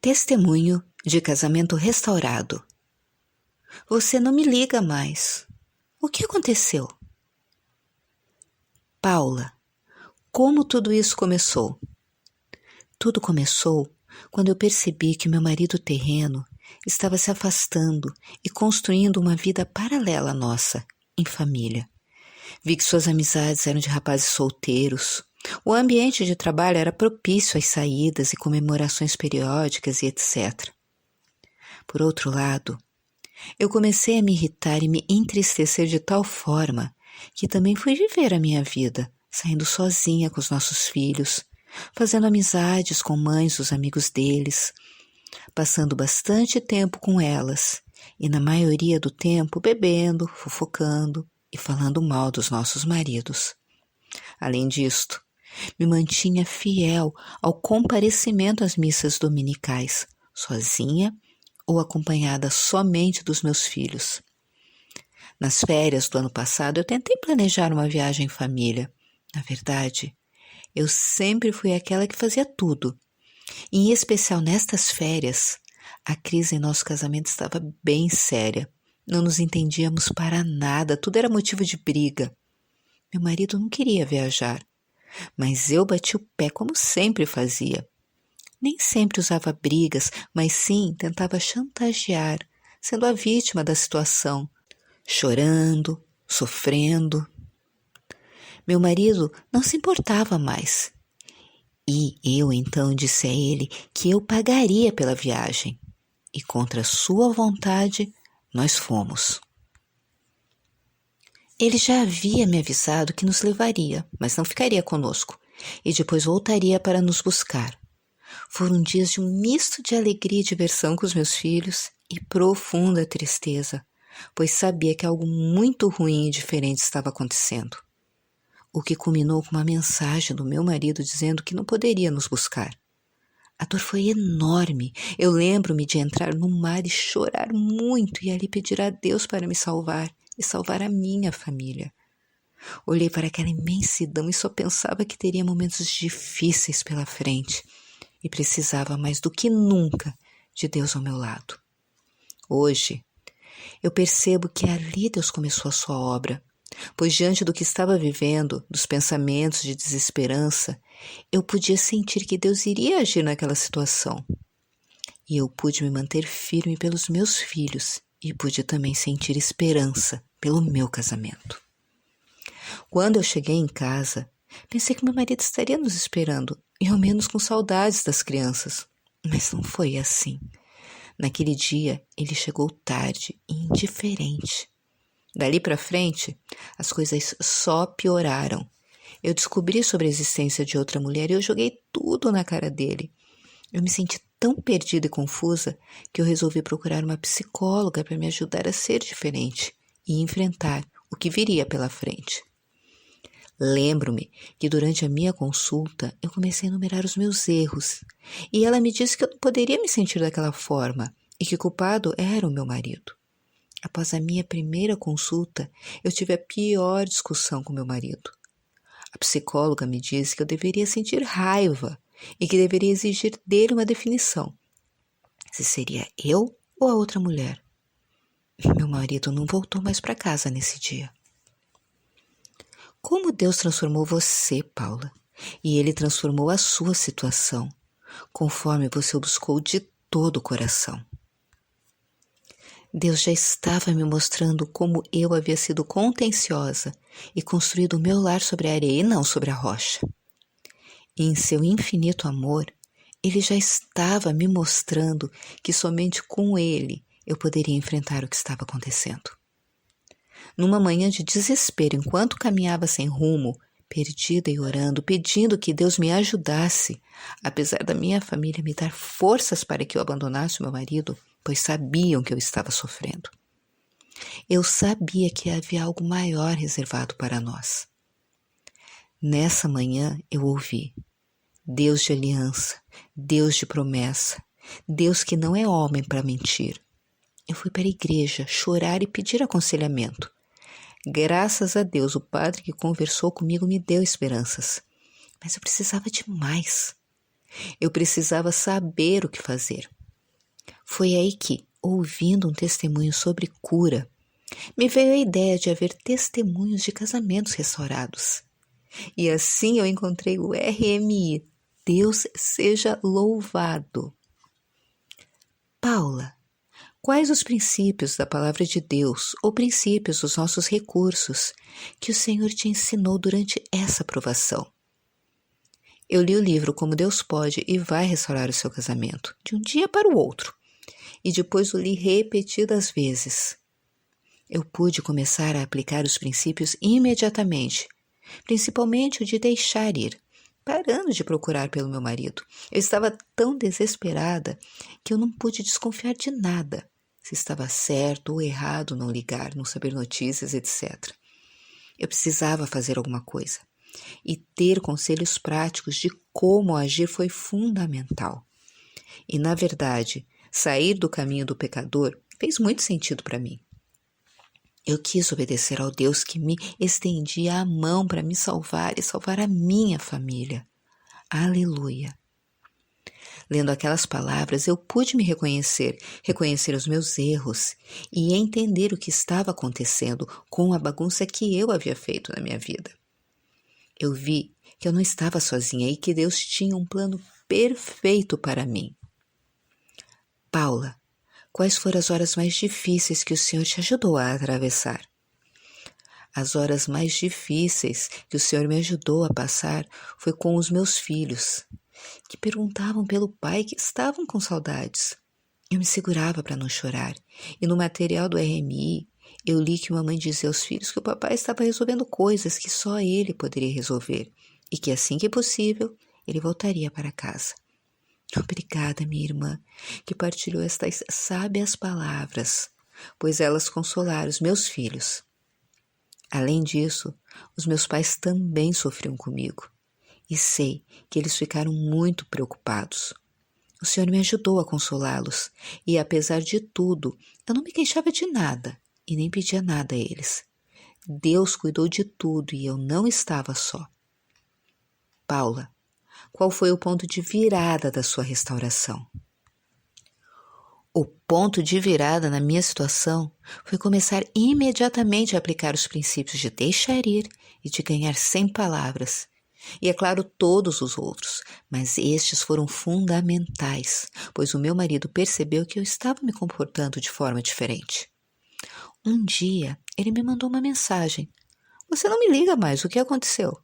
Testemunho de casamento restaurado. Você não me liga mais. O que aconteceu? Paula, como tudo isso começou? Tudo começou quando eu percebi que meu marido terreno estava se afastando e construindo uma vida paralela à nossa, em família. Vi que suas amizades eram de rapazes solteiros. O ambiente de trabalho era propício às saídas e comemorações periódicas e etc. Por outro lado, eu comecei a me irritar e me entristecer de tal forma que também fui viver a minha vida, saindo sozinha com os nossos filhos, fazendo amizades com mães dos amigos deles, passando bastante tempo com elas e, na maioria do tempo, bebendo, fofocando e falando mal dos nossos maridos. Além disto, me mantinha fiel ao comparecimento às missas dominicais, sozinha ou acompanhada somente dos meus filhos. Nas férias do ano passado, eu tentei planejar uma viagem em família. Na verdade, eu sempre fui aquela que fazia tudo. Em especial nestas férias, a crise em nosso casamento estava bem séria. Não nos entendíamos para nada, tudo era motivo de briga. Meu marido não queria viajar, mas eu bati o pé como sempre fazia. Nem sempre usava brigas, mas sim tentava chantagear, sendo a vítima da situação, chorando, sofrendo. Meu marido não se importava mais. E eu então disse a ele que eu pagaria pela viagem. E contra sua vontade, nós fomos. Ele já havia me avisado que nos levaria, mas não ficaria conosco, e depois voltaria para nos buscar. Foram dias de um misto de alegria e diversão com os meus filhos e profunda tristeza, pois sabia que algo muito ruim e diferente estava acontecendo. O que culminou com uma mensagem do meu marido dizendo que não poderia nos buscar. A dor foi enorme. Eu lembro-me de entrar no mar e chorar muito e ali pedir a Deus para me salvar e salvar a minha família. Olhei para aquela imensidão e só pensava que teria momentos difíceis pela frente e precisava mais do que nunca de Deus ao meu lado. Hoje, eu percebo que ali Deus começou a sua obra, pois diante do que estava vivendo, dos pensamentos de desesperança, eu podia sentir que Deus iria agir naquela situação. E eu pude me manter firme pelos meus filhos e pude também sentir esperança pelo meu casamento. Quando eu cheguei em casa, pensei que meu marido estaria nos esperando e ao menos com saudades das crianças, mas não foi assim. Naquele dia, ele chegou tarde e indiferente. Dali para frente, as coisas só pioraram. Eu descobri sobre a existência de outra mulher e eu joguei tudo na cara dele. Eu me senti tão perdida e confusa que eu resolvi procurar uma psicóloga para me ajudar a ser diferente e enfrentar o que viria pela frente. Lembro-me que durante a minha consulta eu comecei a enumerar os meus erros e ela me disse que eu não poderia me sentir daquela forma e que o culpado era o meu marido. Após a minha primeira consulta, eu tive a pior discussão com meu marido. A psicóloga me disse que eu deveria sentir raiva e que deveria exigir dele uma definição. Se seria eu ou a outra mulher. Meu marido não voltou mais para casa nesse dia. Como Deus transformou você, Paula, e Ele transformou a sua situação, conforme você o buscou de todo o coração. Deus já estava me mostrando como eu havia sido contenciosa e construído o meu lar sobre a areia e não sobre a rocha. E em seu infinito amor, Ele já estava me mostrando que somente com Ele eu poderia enfrentar o que estava acontecendo. Numa manhã de desespero, enquanto caminhava sem rumo, perdida e orando, pedindo que Deus me ajudasse, apesar da minha família me dar forças para que eu abandonasse o meu marido, pois sabiam que eu estava sofrendo. Eu sabia que havia algo maior reservado para nós. Nessa manhã eu ouvi: Deus de aliança, Deus de promessa, Deus que não é homem para mentir. Eu fui para a igreja chorar e pedir aconselhamento. Graças a Deus, o padre que conversou comigo me deu esperanças. Mas eu precisava de mais. Eu precisava saber o que fazer. Foi aí que, ouvindo um testemunho sobre cura, me veio a ideia de haver testemunhos de casamentos restaurados. E assim eu encontrei o RMI. Deus seja louvado. Paula, quais os princípios da palavra de Deus ou princípios dos nossos recursos que o Senhor te ensinou durante essa provação? Eu li o livro Como Deus Pode e Vai Restaurar o Seu Casamento, de um dia para o outro, e depois o li repetidas vezes. Eu pude começar a aplicar os princípios imediatamente, principalmente o de deixar ir, parando de procurar pelo meu marido. Eu estava tão desesperada que eu não pude desconfiar de nada, se estava certo ou errado não ligar, não saber notícias, etc. Eu precisava fazer alguma coisa. E ter conselhos práticos de como agir foi fundamental. E, na verdade, sair do caminho do pecador fez muito sentido para mim. Eu quis obedecer ao Deus que me estendia a mão para me salvar e salvar a minha família. Aleluia! Lendo aquelas palavras, eu pude me reconhecer os meus erros e entender o que estava acontecendo com a bagunça que eu havia feito na minha vida. Eu vi que eu não estava sozinha e que Deus tinha um plano perfeito para mim. Paula, quais foram as horas mais difíceis que o Senhor te ajudou a atravessar? As horas mais difíceis que o Senhor me ajudou a passar foi com os meus filhos, que perguntavam pelo pai, que estavam com saudades. Eu me segurava para não chorar, e no material do RMI eu li que uma mãe dizia aos filhos que o papai estava resolvendo coisas que só ele poderia resolver, e que assim que possível, ele voltaria para casa. Obrigada, minha irmã, que partilhou estas sábias palavras, pois elas consolaram os meus filhos. Além disso, os meus pais também sofriam comigo, e sei que eles ficaram muito preocupados. O Senhor me ajudou a consolá-los, e apesar de tudo, eu não me queixava de nada e nem pedia nada a eles. Deus cuidou de tudo e eu não estava só. Paula, qual foi o ponto de virada da sua restauração? O ponto de virada na minha situação foi começar imediatamente a aplicar os princípios de deixar ir e de ganhar sem palavras. E é claro, todos os outros, mas estes foram fundamentais, pois o meu marido percebeu que eu estava me comportando de forma diferente. Um dia, ele me mandou uma mensagem. Você não me liga mais, o que aconteceu?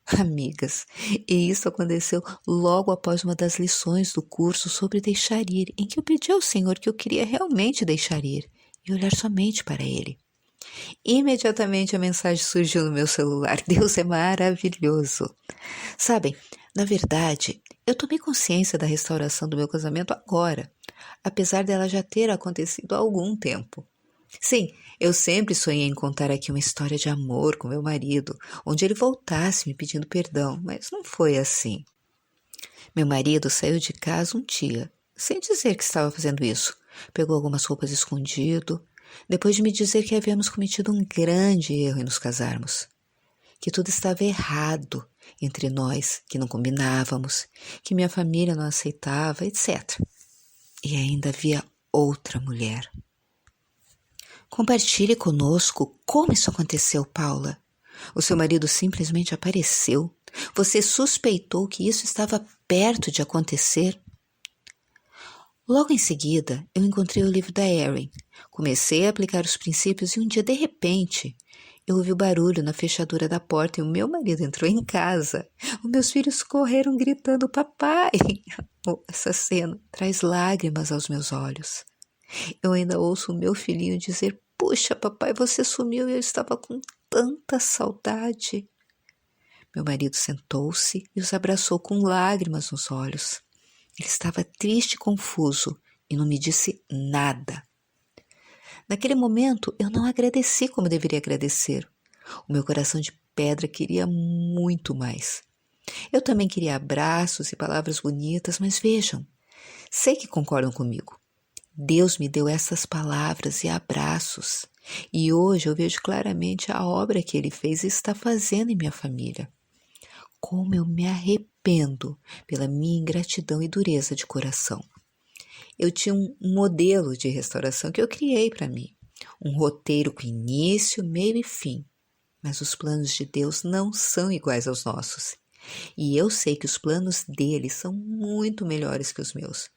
Amigas, e isso aconteceu logo após uma das lições do curso sobre deixar ir, em que eu pedi ao Senhor que eu queria realmente deixar ir e olhar somente para Ele. Imediatamente a mensagem surgiu no meu celular. Deus é maravilhoso. Sabem, na verdade, eu tomei consciência da restauração do meu casamento agora, apesar dela já ter acontecido há algum tempo. Sim, eu sempre sonhei em contar aqui uma história de amor com meu marido, onde ele voltasse me pedindo perdão, mas não foi assim. Meu marido saiu de casa um dia, sem dizer que estava fazendo isso. Pegou algumas roupas escondido, depois de me dizer que havíamos cometido um grande erro em nos casarmos. Que tudo estava errado entre nós, que não combinávamos, que minha família não aceitava, etc. E ainda havia outra mulher. Compartilhe conosco como isso aconteceu, Paula. O seu marido simplesmente apareceu. Você suspeitou que isso estava perto de acontecer? Logo em seguida, eu encontrei o livro da Erin. Comecei a aplicar os princípios e um dia, de repente, eu ouvi o barulho na fechadura da porta e o meu marido entrou em casa. Os meus filhos correram gritando, papai! Essa cena traz lágrimas aos meus olhos. Eu ainda ouço o meu filhinho dizer, puxa, papai, você sumiu e eu estava com tanta saudade. Meu marido sentou-se e os abraçou com lágrimas nos olhos. Ele estava triste e confuso e não me disse nada. Naquele momento, eu não agradeci como deveria agradecer. O meu coração de pedra queria muito mais. Eu também queria abraços e palavras bonitas, mas vejam, sei que concordam comigo. Deus me deu essas palavras e abraços, e hoje eu vejo claramente a obra que Ele fez e está fazendo em minha família. Como eu me arrependo arrependo pela minha ingratidão e dureza de coração. Eu tinha um modelo de restauração que eu criei para mim, um roteiro com início, meio e fim. Mas os planos de Deus não são iguais aos nossos. E eu sei que os planos dele são muito melhores que os meus.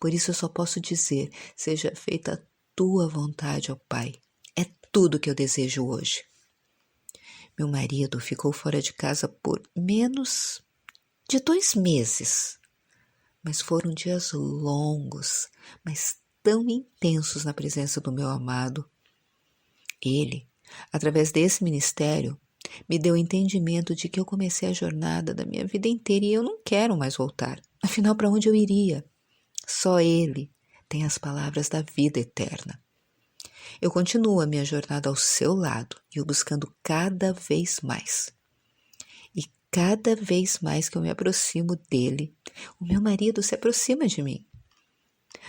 Por isso eu só posso dizer, seja feita a tua vontade, ó Pai. É tudo que eu desejo hoje. Meu marido ficou fora de casa por menos de 2 meses. Mas foram dias longos, mas tão intensos na presença do meu amado. Ele, através desse ministério, me deu o entendimento de que eu comecei a jornada da minha vida inteira e eu não quero mais voltar. Afinal, para onde eu iria? Só Ele tem as palavras da vida eterna. Eu continuo a minha jornada ao seu lado e o buscando cada vez mais. E cada vez mais que eu me aproximo dele, o meu marido se aproxima de mim.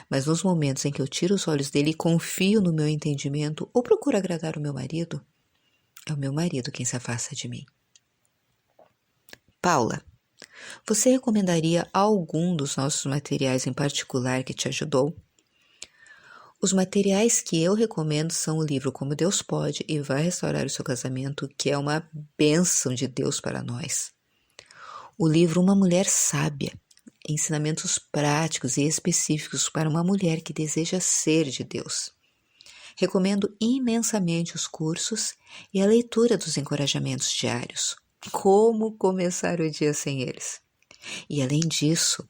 Mas nos momentos em que eu tiro os olhos dele e confio no meu entendimento ou procuro agradar o meu marido, é o meu marido quem se afasta de mim. Paula, você recomendaria algum dos nossos materiais em particular que te ajudou? Os materiais que eu recomendo são o livro Como Deus Pode e Vai Restaurar o Seu Casamento, que é uma bênção de Deus para nós. O livro Uma Mulher Sábia, ensinamentos práticos e específicos para uma mulher que deseja ser de Deus. Recomendo imensamente os cursos e a leitura dos encorajamentos diários. Como começar o dia sem eles? E além disso,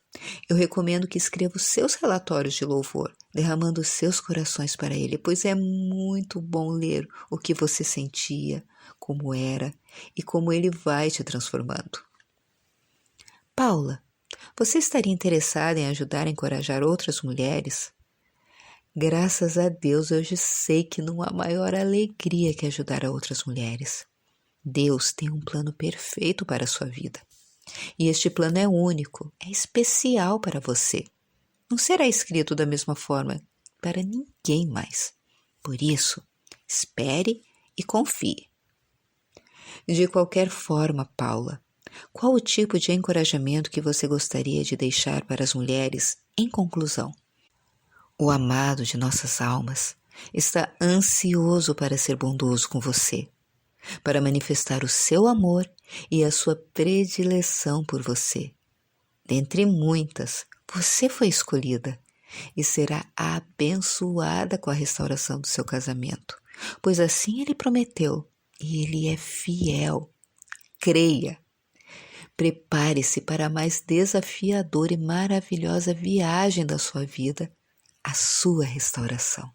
eu recomendo que escreva os seus relatórios de louvor, derramando os seus corações para Ele, pois é muito bom ler o que você sentia, como era e como Ele vai te transformando. Paula, você estaria interessada em ajudar a encorajar outras mulheres? Graças a Deus, hoje sei que não há maior alegria que ajudar a outras mulheres. Deus tem um plano perfeito para a sua vida. E este plano é único, é especial para você. Não será escrito da mesma forma para ninguém mais. Por isso, espere e confie. De qualquer forma, Paula, qual o tipo de encorajamento que você gostaria de deixar para as mulheres em conclusão? O amado de nossas almas está ansioso para ser bondoso com você, para manifestar o seu amor e a sua predileção por você. Dentre muitas, você foi escolhida e será abençoada com a restauração do seu casamento, pois assim Ele prometeu e Ele é fiel. Creia. Prepare-se para a mais desafiadora e maravilhosa viagem da sua vida, a sua restauração.